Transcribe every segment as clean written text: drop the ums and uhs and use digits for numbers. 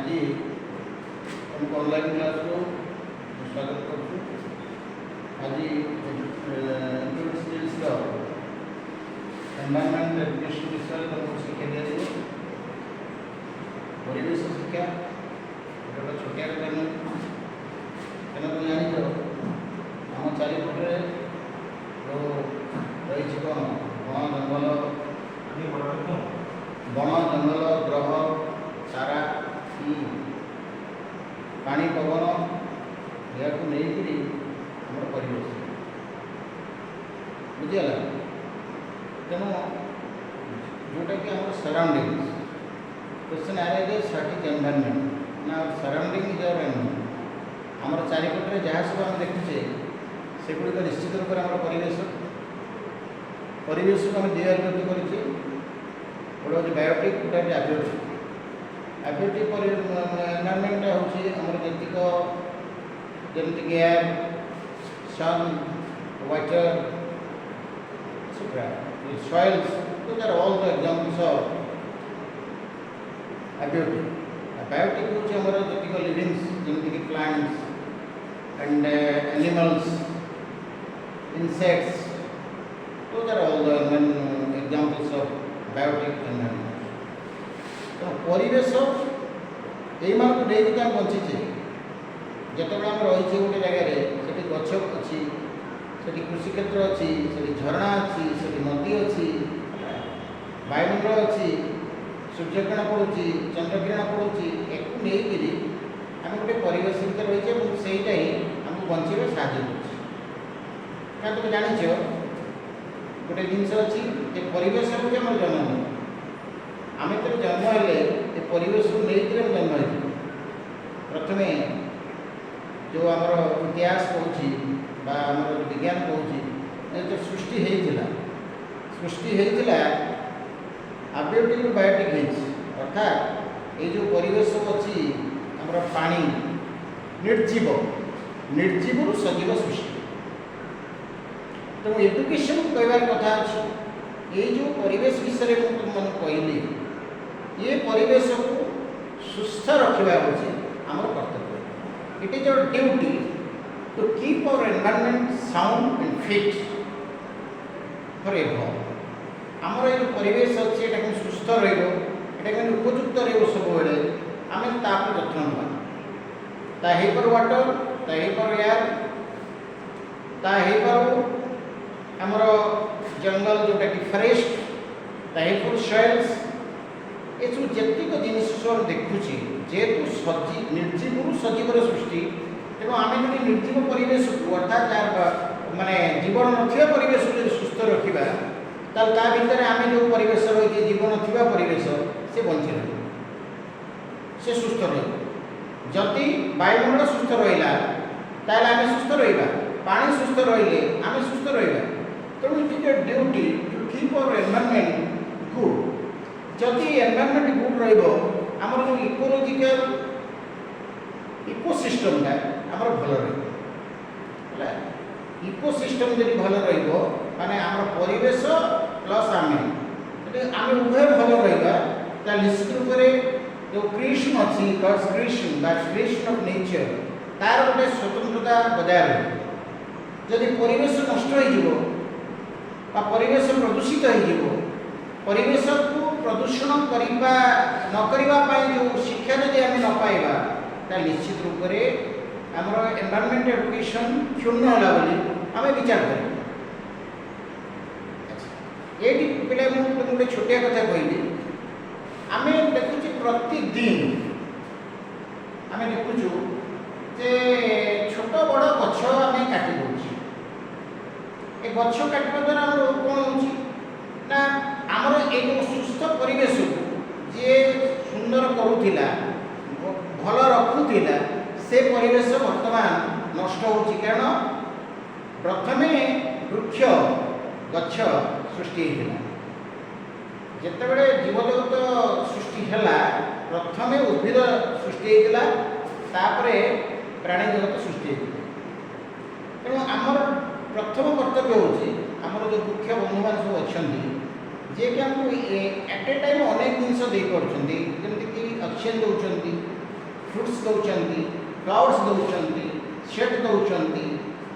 आज तुमको online class को स्वागत करूँ। आज एनवायरमेंट एजुकेशन विषय तुमको शिक्षा दिया परिवेश शिक्षा गोटे छोटिया कथा नुह क्या तुम जान आम चारिपटे जो रही कौन बण जंगल ग्रह सारा पानी पवन या नहीं आम परिवेश बुझीगला तेणु जोटा कि आम surrounding question arises static environment ना सराउंडिंग इज आवर एनवायरनमेंट आम चारिपटे जहाँ सब आम देखुचे सेगुड़िक निश्चित रूप से आम परिवेश को आम दुई भाग करछे गोटे हूँ बायोटिक गोटे हूँ एबियोटिक एबियोटिक एनवायरनमेंट हूँ आम जमीक air sun water soils those are all the examples of abiotic. Abiotic हूँ आमर जमीक लिविंग्स जमीक plants and animals insects those are all the examples of biotic environment. तो परिवेश यही मान को नहीं आम बंचीचे जिते आम रही गोटे जगह से गछ अच्छी से कृषि क्षेत्र अच्छी से झरणा अच्छी से नदी अच्छी वायुमंडल अच्छी सूर्यकिरण पड़ुची चंद्रकिरण पड़ुची एक नहीं आम गोटे परिवेश भितर रही से आमको बंचे साहय क्या तुम जान गोटे जिनस अच्छी परिवेश हूँ आम जन्म आम तो जन्म हेले परिवेश को लेकर जन्म हो प्रथम जो आमर इतिहास कहूँ आमर विज्ञान कहूँ जो सृष्टि होता आबियोटिक बायोटिक अर्थात ये जो परिवेश सब अच्छी आमर पानी निर्जीव निर्जीव सजीव सृष्टि तेणु एजुकेशन कहबार कथा अच्छी ये जो परिवेश विषय में तुम कहली ये परिवेश को सुस्थ रखा हूँ आमर कर्तव्य it is our duty to keep our environment sound and fit for ever आमर ये परिवेश अच्छे ये सुस्थ रही उपयुक्त सब बेले आम तापर जत्न नापर वाटर तापर एयर तापर आमर जंगल जोटा कि फरेस्ट तापर सॉइल्स ये सब जेतिक जिनिस सब देखुची जेहेतु सजी निर्जीव सजीवर सृष्टि तेणु आम जो निर्जीव परिवेश को अर्थात जार माने जीवन नथिबा परिवेश को सुस्थ रखा ता भितर आम जो परिवेश रही जीवन थिबा परिवेश से बंची रही से सुस्थ रही जदि वायुमंडल सुस्थ रहा ताल आम सुस्थ रहा पानी सुस्थ रही आम सुस्थ रहा तेणु it is a duty to keep our environment good जदि एनवायरनमेंट गुड रमर जो इकोलोजिकल इकोसिस्टमटा आमर भल रहा इकोसिस्टम जब भल रही आम परिवेश प्लस आम उभय भल रहा निश्चित रूप से जो क्रिएशन अच्छी गॉड्स क्रिएशन ऑफ नेचर तार गोटे स्वतंत्रता बजाय रही जदि परिवेश नष्ट हो परिवेश प्रदूषित हो परिवेश को प्रदूषण करने जो शिक्षा जब आम न पाइबा निश्चित रूप से आमर एनवायरनमेंट एजुकेशन क्षुण्ण होला बोली आम विचार कर ये पे मुझे गोटे छोटिया कथा कहली आम देखुचे प्रतिदिन आम देखुचु जे छोट बड़ गछ आम काटि दौर ए गछ काटिया द्वारा आम कौन हो आमर ये सुस्थ परिवेश को जी सुंदर करूला भल रखुला से परिवेश वर्तमान नष्ट हो कारण प्रथमे वृक्ष गछ सृष्टि होता जितेबले जीवजगत सृष्टि है प्रथमे उद्भिद सृष्टि होता प्राणी जगत सृष्टि होता तेणु आमर प्रथम कर्तव्य होची आमर जो मुख्य बंधु मान सब अच्छा जी कि आमको एट ए टाइम अनेक जिन दे पार्टी जमीक ऑक्सीजन दौरान फ्रुट्स दौरान फ्लावर्स दौरान शेड दौरान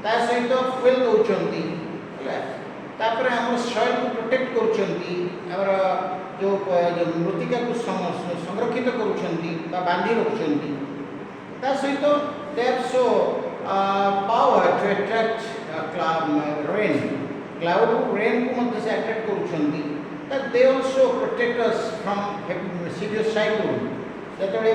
ता सहित फुएल दौरान तापर आम सॉइल को प्रोटेक्ट कर जो मृत्तिका को संरक्षित कर बांधी रखुंट ता सहित they have so power to attract rain cloud rain को मध्य से अट्रैक्ट कर they also protect us from serious cyclone जिते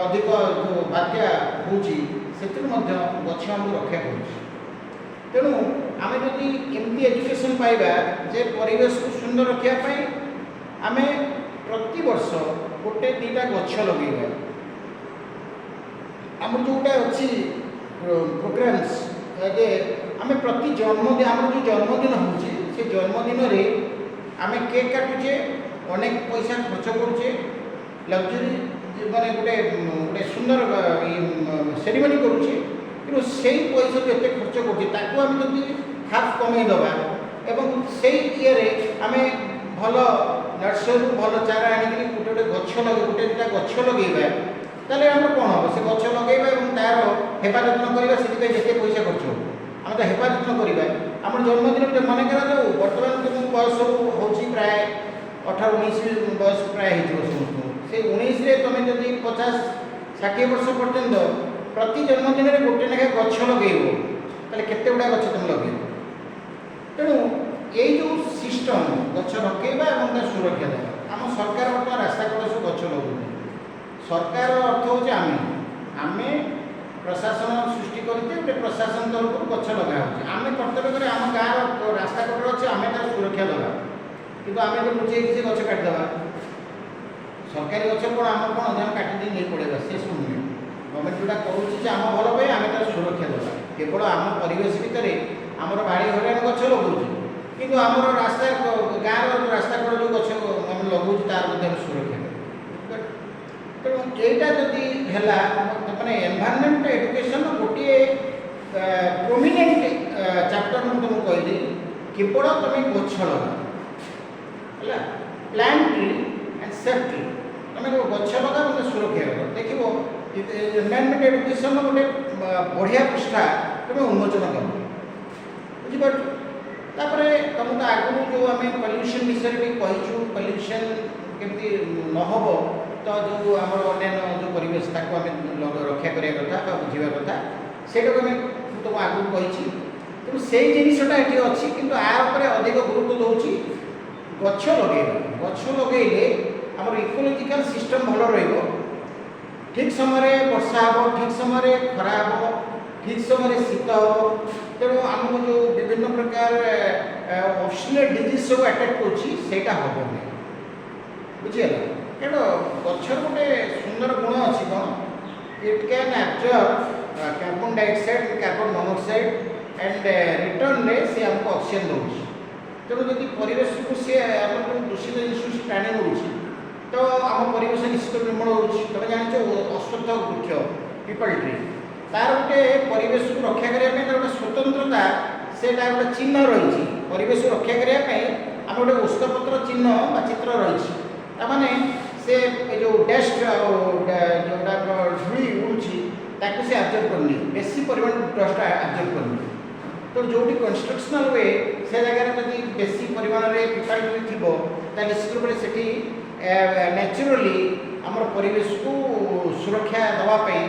अधिक जो बात्या होगी गछ आम रक्षा कर तेणु आम जदि एमती एजुकेशन पाइबा जे परिवेश को सुंदर रखापी आम प्रति वर्ष गोटे दीटा गछ लगेगा आम जोटा अच्छी प्रोग्राम्स जे आम प्रति जन्मदिन आम जो जन्मदिन हो जन्मदिन रे आम केक काटुचे अनेक पैसा खर्च करुचे लग्जरी माने गोटे गोटे सुंदर सेरिमनी करुचे कि से पैसा जो एत खर्च करें जब हाफ कमेदबा एवं से ये आम भल नर्सरी भल चारा आनिक गोटे गछ लगे गोटे दुटा गछ लगेगा ताले आम कौन हम से गछ लगेगा और तार हेफाजतन करवा से जिते पैसा खर्च हो आम तो हेफाजतन करवा आम जन्मदिन मन कर बर्तमान तो बयस हो प्राय 18-19 बयस प्राय समस्त से 19 तुम जब 50-60 वर्ष पर्यंत प्रति जन्मदिन में गोटे लेखा गछ लगेब ताले केते गुड़ा गछ तुम लगे तेणु ये जो सिस्टम गछ लगे सुरक्षा देवा आम सरकार बर्तमान रास्ता कड़े सब गछ लगे सरकार अर्थ हूँ आम प्रशासन सृष्टि करते प्रशासन तरफ गछ लगा आम कर्तव्य करें आम गाँव रास्ता कड़े अच्छे आम तार सुरक्षा देवा कि आम जो लुचे किसी गछ काटिदेवा सरकारी गछ कौन आम कौन आम काटी नहीं पड़ेगा से सब नुहे गवर्नमेंट जोटा करुच्ची आम भल पे आम तार सुरक्षा देवा केवल आम परिवेश भितर आमर बाड़ी घरे आम गछ लगुचे कि आमर रास्ता गाँव रास्ता कड़े जो गछ आम लगुच तार सुरक्षा तेणु यहीटा जदि है मैंने एनवायरनमेंट एजुकेशन गोटे प्रोमिनेंट चैप्टर मुझे तुमको कहदी केवल तुम गछ लगा plant tree and safe tree तुम गछ लगा मतलब सुरक्षा कर देख एनवायरनमेंट एजुकेशन गोटे बढ़िया पृष्ठा तुम उन्मोचन कर बुझीपार तुमको आगु जो आम पल्यूशन विषय भी कहीचु पल्यूशन केमती नहब तो जो आम अन्य जो परिवेश ताको आम रक्षा करने कथा बुझा कथा से तुम आगु कही तेणु से जिनटा ये अच्छी कि अधिक गुरुत्व दूसरी गछ लगे आम इकोलोजिकल सिस्टम भल ठीक समय वर्षा हम ठीक समय खरा हम ठीक समय शीत हम तेणु आमको जो विभिन्न प्रकार ऑब्स्टिनेट डिजीज सब अटैक करा हम बुझीगला तेणु गचर गोटे सुंदर गुण अच्छी कौन it can absorb carbon dioxide carbon monoxide and return रे से हमको ऑक्सीजन दूसरी तेणु जब परिवेश को सी आम दूषित जिन टाणी नौची तो आम परिवेश निश्चित निर्मल हो तुम जान अश्वत्थ वृक्ष पीपल ट्री तार गोटे परिवेश को रक्षा करने गोटे स्वतंत्रता से गोटे चिन्ह रही परिवेश को रक्षा करने आम गोटे औषधपत्र चिन्ह चित्र रही ताने से जो डेस्ट जोटा धूली उड़ूची ताकू से आब्जर्व करनी बेसी परिमाण डस्ट आब्जर्व करनी तो जो कंस्ट्रक्शनल वे से जगह जब बेसी परिमाण में पीपल ट्री थी निश्चित रूप से नेचुराली आम परिवेश को सुरक्षा देवाई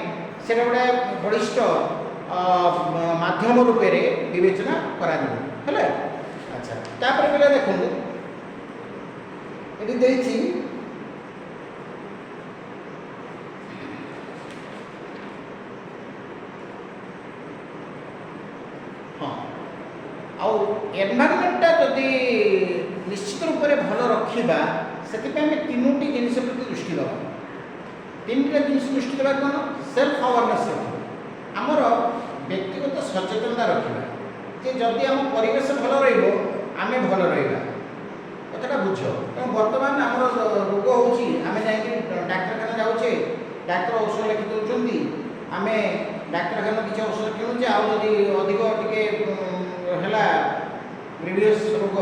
से गोटे बलिष्ठ मध्यम रूप से विवेचना करा अच्छा तापर पे देखो ये हाँ एनवायरनमेंटा जदि निश्चित रूप से भल रखा से तीनोटी जिनस प्रति दृष्टि देवा तीनटा जिन दृष्टि देवा कौन सेल्फ अवेयरनेस रखा आमर व्यक्तिगत सचेतनता रखा जे जदि आम परिवेश भल रमें भल रहा कथाटा बुझ तेणु बर्तमान आम रोग होमें डाक्तखाना जाऊे डाक्तर औषध लिखि दौरान आम डाक्तखाना किसी औषध किणुचे आदि अधिक टे है प्रिवियस रोग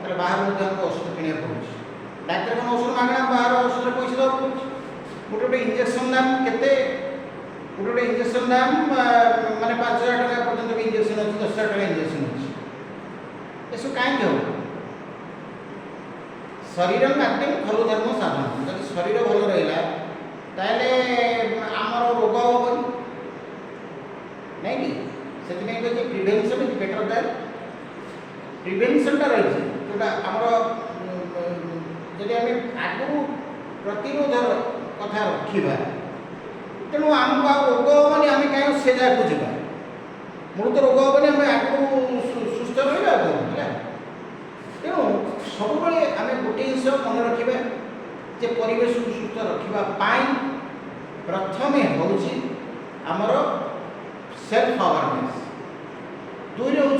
ताले बाहर हमको औषध किणा पड़े डाक्तखाना औषध मागणा बाहर औषध पैसा देवा पड़े गोटे गोटे इंजेक्शन दाम केते गोटे इंजेक्शन दाम माने 5000 टका पर्यंत भी इंजेक्शन अच्छी 10,000 टका इंजेक्शन अच्छी ये सब कहीं हो शरीर खाद्य खलु धर्म साधन जब शरीर भल रहा ताले आमर रोग हेनी नहीं कि से प्रिभेन्शन इज बेटर दैन प्रिभेन्शनटा रही जोटा आमर जदि आम आगु प्रतिरोध कथा रखा तेणु आमको आ रोग हेनी आम कहीं से जगह जावा मूल तो रोग हेनी आम आगु सुस्थ रहा तेणु सब आम गोटे जिन मन रखा जे परिवेश को सुस्थ रखापी प्रथम हूँ आमर सेल्फ अवेयरनेस दुई हूँ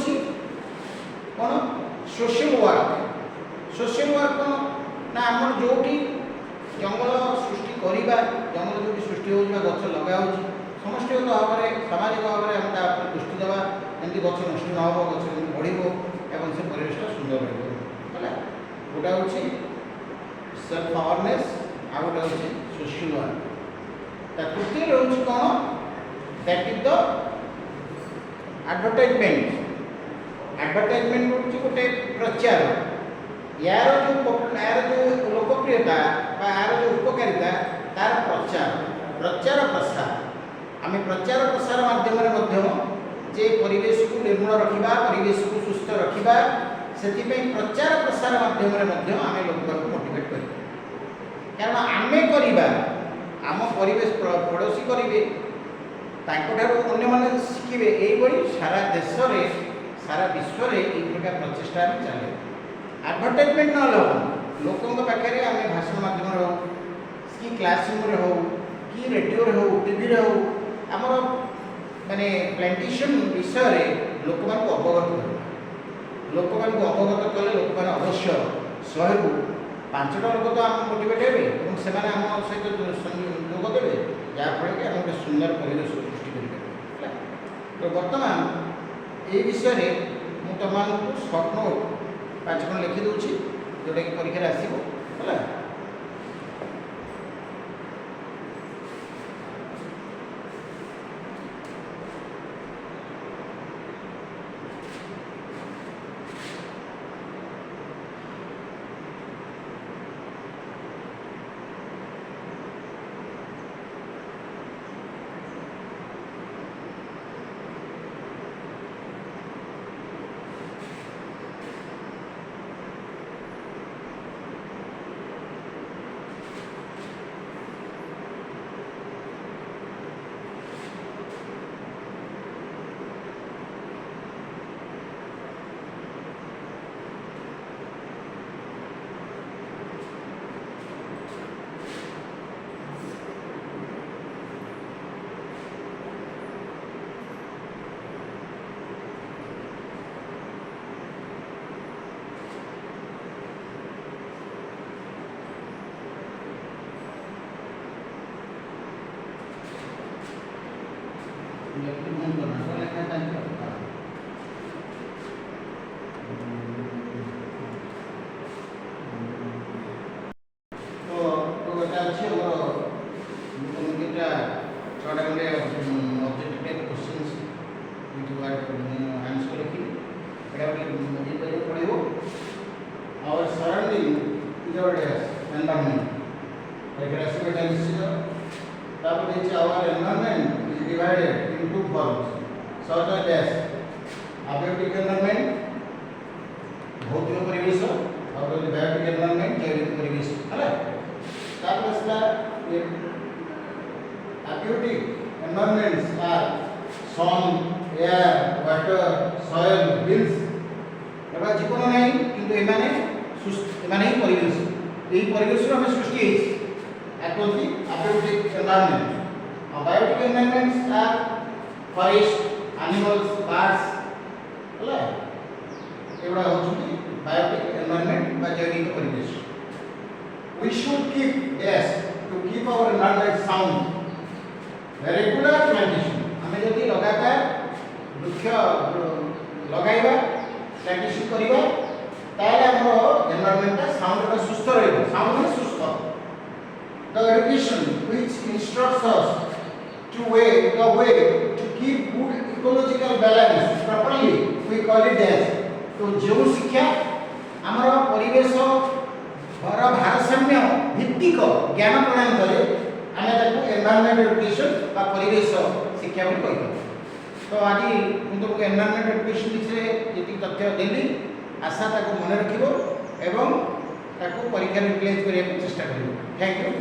कौन सोशल वर्क कौन ना आम जो जंगल सृष्टि करवा जंगल जो सृष्टि हो गच लगा समष्टिगत भाव में सामाजिक भाव में आम दृष्टि देवा जमी गच नष्ट न हो गच बढ़ से परिवेश सुंदर रहा गोटा हूँ सेल्फ अवेयरनेस आ गोटे हूँ सोशल वर्क तृतीय हूँ कौन दैट इज द एडवर्टाइजमेंट हूँ गोटे प्रचार यार जो लोकप्रियता यार जो उपकारिता तार प्रचार प्रसार आम प्रचार प्रसार माध्यम जे परिवेश को निर्मल रखा परिवेश को सुस्थ रखा से प्रचार प्रसार माध्यम आम लोक मोटिवेट कर कारण आम करवा आम परिवेश पड़ोशी करेंगे अन्य मैंने शिखे यही सारा देश में सारा विश्व में यही प्रकार प्रचेषा चले एडवर्टाइजमेंट ना लोकों पाखे आम भाषण मध्यम हो कि क्लासरूम हो कि रेडियो हो टीवी हो आमर माने प्लांटेशन विषय लोक अवगत कर लोक अवगत कले लोक मैंने अवश्य 100 रु 5टा लोक तो आम मोटिवेट हे से आम सहित जोग देवे जहाँफल कि आम गोटे सुंदर परिवेश सृष्टि करें तो बर्तमान ये विषय में तुमको सर्ट नोट 5 खंड लिखि दूची जोटा कि परीक्षा आसो है Our surrounding is our environment. Like our environment is divided into forms, such as abiotic environment, भौतिक परिवेश और बायोटिक एनवायरनमेंट जैविक परिवेश है abiotic environments are sun, air, water, soil, hills एबा जीवन नहीं किंतु एमाने ही परिवेश यही परिवेश में सृष्टि है abiotic environment और biotic environments are forest, animals, birds है एवढा होची बायोटिक एनवायरनमेंट बा जैविक परिवेश we should keep to keep our environment sound regular plantation हमें यदि लगातार वृक्ष लगाइबा प्लांटेशन करिबा ताले हमर एनवायरनमेंट साउंड सुस्थ रहइबो साउंड सुस्थ the education which instructs us the way to keep good ecological balance properly, we call it as. तो जो शिक्षा आमर परिवेश भारसाम्य भित्तिक ज्ञान प्रदान करे आमे ताको एनवायरमेंट एजुकेशन बा परिवेश शिक्षा बोली कहि। तो आज मु तुमको एनवायरमेंट एजुकेशन विषय जेति तथ्य देली आशा ताको मन रखिबो एवं ताको परीक्षा यूटिलाइज करिया चेष्टा करिबो। Thank you.